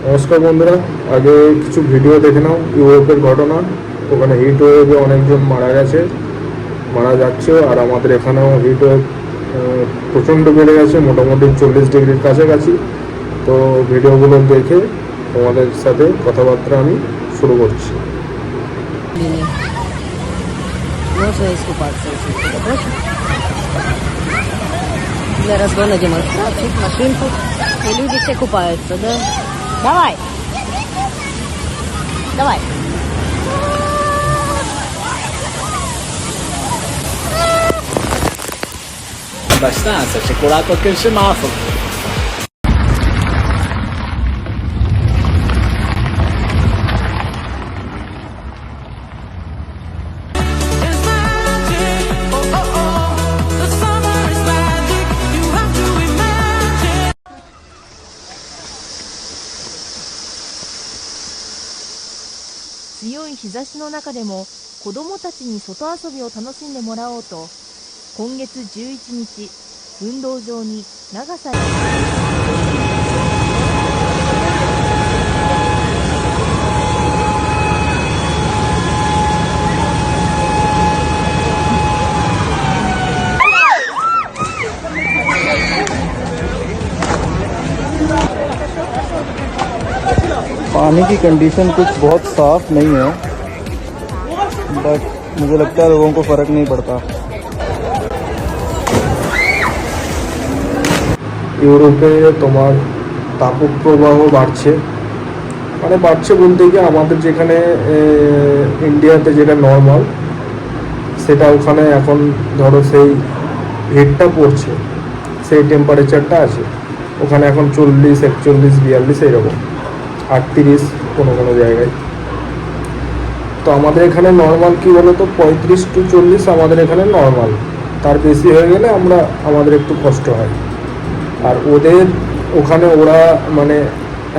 নমস্কার বন্ধুরা, আগে কিছু ভিডিও দেখে নাও ইউরোপের ঘটনা। ওখানে হিট ওয়েভে অনেকজন মারা গেছে, মারা যাচ্ছেও, আর আমাদের এখানেও হিট ওয়েভ প্রচণ্ড বেড়ে গেছে, মোটামুটি 40 ডিগ্রির কাছাকাছি। তো ভিডিওগুলো দেখে তোমাদের সাথে কথাবার্তা আমি শুরু করছি। Можно искупаться, если кто-то хочет. Для разгона демонстраций, машинку. И люди все купаются, да? Давай! Давай! Abbastanza, c'è colato anche il semaforo.強い日差しの中でも子どもたちに外遊びを楽しんでもらおうと、今月11日、運動場に長さपानी की कंडीशन कुछ बहुत साफ नहीं है, बट मुझे लगता है लोगों को फ़र्क नहीं पड़ता। ইউরোপে তোমার তাপপ্রবাহ বাড়ছে, মানে বাড়ছে বলতে গিয়ে আমাদের যেখানে ইন্ডিয়াতে যেটা নর্মাল, সেটা ওখানে এখন ধরো সেই হিটটা পড়ছে, সেই টেম্পারেচারটা আছে ওখানে এখন 40, 41, 42 এইরকম, 38 কোনো কোনো জায়গায়। তো আমাদের এখানে নর্মাল কী বলো তো, 35 to 40 আমাদের এখানে নর্মাল। তার বেশি হয়ে গেলে আমাদের একটু কষ্ট হয়। আর ওদের ওখানে ওরা মানে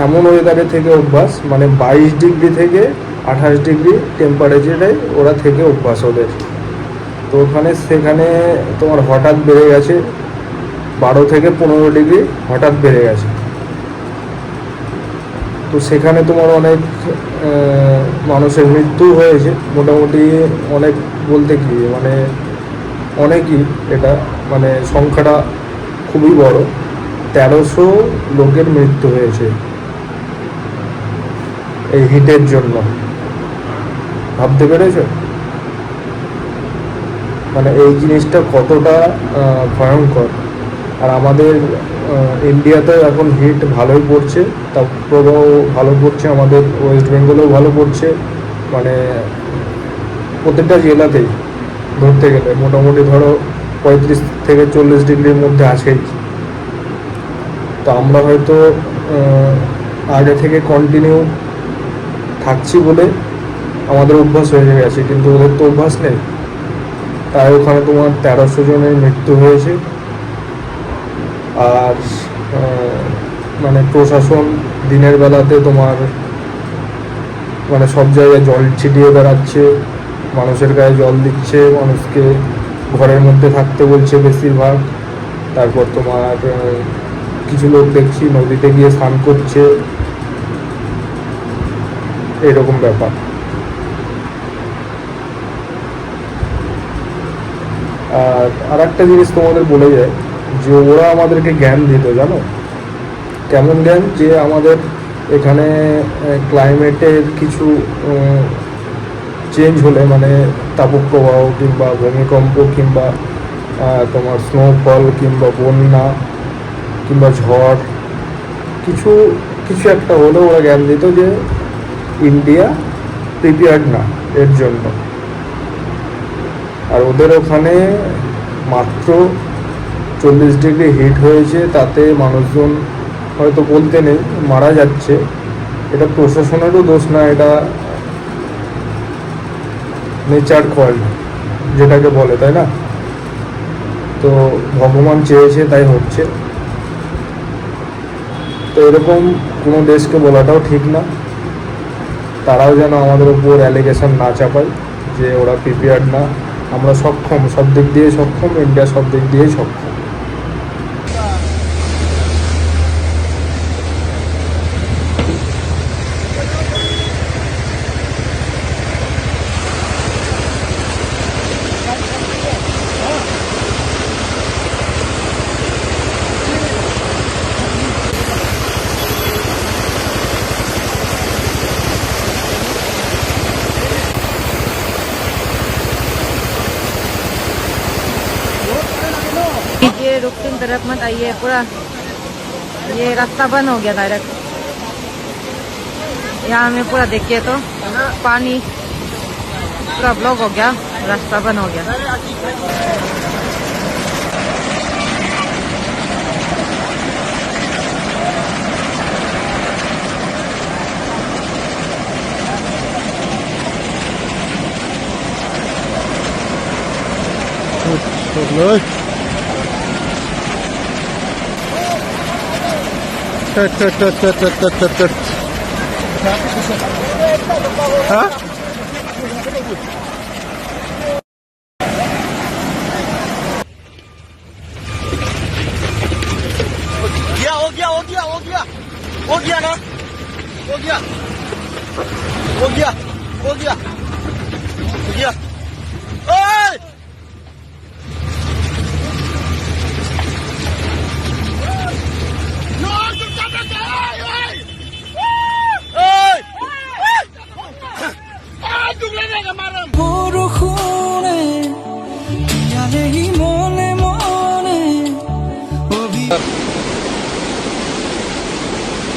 এমন ওয়েদারে থেকে অভ্যাস, মানে 22 ডিগ্রি থেকে 28 ডিগ্রি টেম্পারেচারে ওরা থেকে অভ্যাস ওদের। তো সেখানে তোমার হঠাৎ বেড়ে গেছে 12 থেকে 15 ডিগ্রি, হঠাৎ বেড়ে গেছে। তো সেখানে তোমার অনেক মানুষের মৃত্যু হয়েছে, মোটামুটি অনেক বলতে কি মানে অনেকই, এটা মানে সংখ্যাটা খুবই বড়, 1300 লোকের মৃত্যু হয়েছে এই হিটের জন্য। ভাবতে পেরেছ মানে এই জিনিসটা কতটা ভয়ঙ্কর। আর আমাদের ইন্ডিয়াতে এখন হিট ভালোই পড়ছে, তার প্রভাব ভালো পড়ছে, আমাদের ওয়েস্ট বেঙ্গলেও ভালো পড়ছে, মানে প্রত্যেকটা জেলাতেই ধরতে গেলে মোটামুটি ধরো 35 থেকে 40 ডিগ্রির মধ্যে আছেই। তো আমরা হয়তো আগে থেকে কন্টিনিউ থাকছি বলে আমাদের অভ্যাস হয়ে গেছে, কিন্তু ওদের তো অভ্যাস নেই। তাই ওখানে তোমার 1300 জনের মৃত্যু হয়েছে। আর মানে প্রশাসন দিনের বেলাতে তোমার মানে সব জায়গায় জল ছিটিয়ে বেড়াচ্ছে, মানুষের গায়ে জল দিচ্ছে, মানুষকে ঘরের মধ্যে থাকতে বলছে বেশিরভাগ। তারপর তোমার কিছু লোক দেখছি নদীতে গিয়ে স্নান করছে, এরকম ব্যাপার। আর একটা জিনিস তোমাদের বলে যায় যে ওরা আমাদেরকে জ্ঞান দিত, জানো কেমন জ্ঞান, যে আমাদের এখানে ক্লাইমেটের কিছু চেঞ্জ হলে, মানে তাপপ্রবাহ কিংবা ভূমিকম্প কিংবা তোমার স্নোফল কিংবা বন্যা কিংবা ঝড় কিছু কিছু একটা হলে ওরা জ্ঞান দিত যে ইন্ডিয়া প্রিপেয়ার্ড না এর জন্য। আর ওদের ওখানে মাত্র 40 ডিগ্রি হিট হয়েছে, তাতে মানুষজন হয়তো বলতে নেই মারা যাচ্ছে। এটা প্রশাসনেরও দোষ না, এটা নেচার ফল্ট যেটাকে বলে, তাই না? তো ভগবান চেয়েছে তাই হচ্ছে। তো এরকম কোনো দেশকে বলাটাও ঠিক না, তারাও যেন আমাদের উপর অ্যালিগেশন না চাপায় যে ওরা প্রিপেয়ার্ড না। আমরা সক্ষম, সব দিক দিয়ে সক্ষম, ইন্ডিয়া সব দিক দিয়েই সক্ষম। रुकसिन तरफ मत आइए, पूरा ये रास्ता बंद हो गया डायरेक्ट। यहाँ में पूरा देखिए तो पानी पूरा ब्लॉक हो गया, रास्ता बंद हो गया। हाँ हो गया ना, हो गया ओए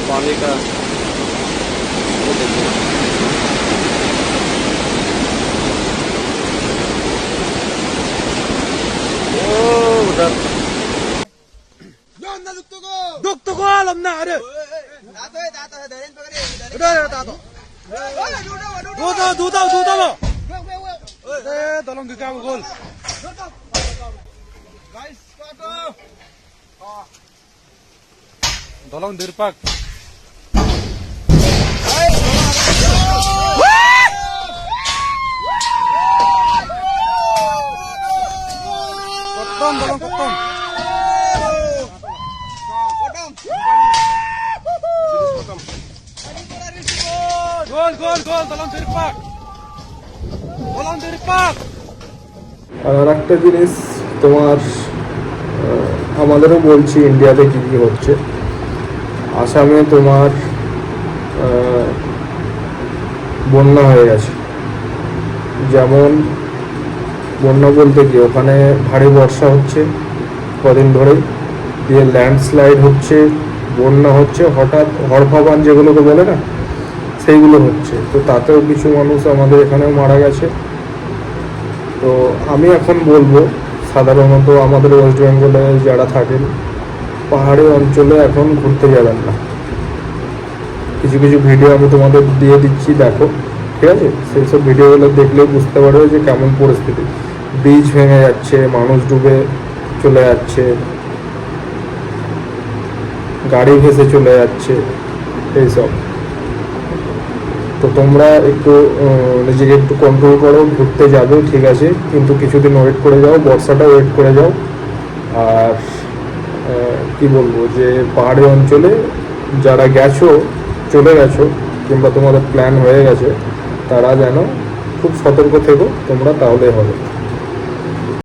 पानी का वो देखिए। उधर 독도고 없나 아래 누다 dolong ke kamu gol guys dolong dirpak potong gol dolong dirpak আর একটা জিনিস তোমার আমাদেরও বলছি ইন্ডিয়াতে কী কী হচ্ছে। আসামে তোমার বন্যা হয়ে গেছে, যেমন বন্যা বলতে কি ওখানে ভারী বর্ষা হচ্ছে কদিন ধরেই, দিয়ে ল্যান্ডস্লাইড হচ্ছে, বন্যা হচ্ছে, হঠাৎ হড়ফাবান যেগুলোকে বলে না সেইগুলো হচ্ছে। তো তাতেও কিছু মানুষ আমাদের এখানেও মারা গেছে। তো আমি এখন বলবো সাধারণত আমাদের ওয়েস্ট বেঙ্গলে যারা থাকেন পাহাড়ি অঞ্চলে এখন ঘুরতে যাবেন না। কিছু কিছু ভিডিও আমি তোমাদের দিয়ে দিচ্ছি, দেখো, ঠিক আছে? সেই সব ভিডিওগুলো দেখলেও বুঝতে পারবে যে কেমন পরিস্থিতি। ব্রিজ ভেঙে যাচ্ছে, মানুষ ডুবে চলে যাচ্ছে, গাড়ি ভেসে চলে যাচ্ছে, এইসব। তো তোমরা একটু নিজেকে একটু কন্ট্রোল করো, ঘুরতে যাবে ঠিক আছে, কিন্তু কিছুদিন ওয়েট করে যাও, বর্ষাটা ওয়েট করে যাও। আর কি বলবো, যে পাহাড়ি অঞ্চলে যারা গেছো, চলে গেছো, কিংবা তোমাদের প্ল্যান হয়ে গেছে, তারা যেন খুব সতর্ক থেকো তোমরা, তাহলে হবে।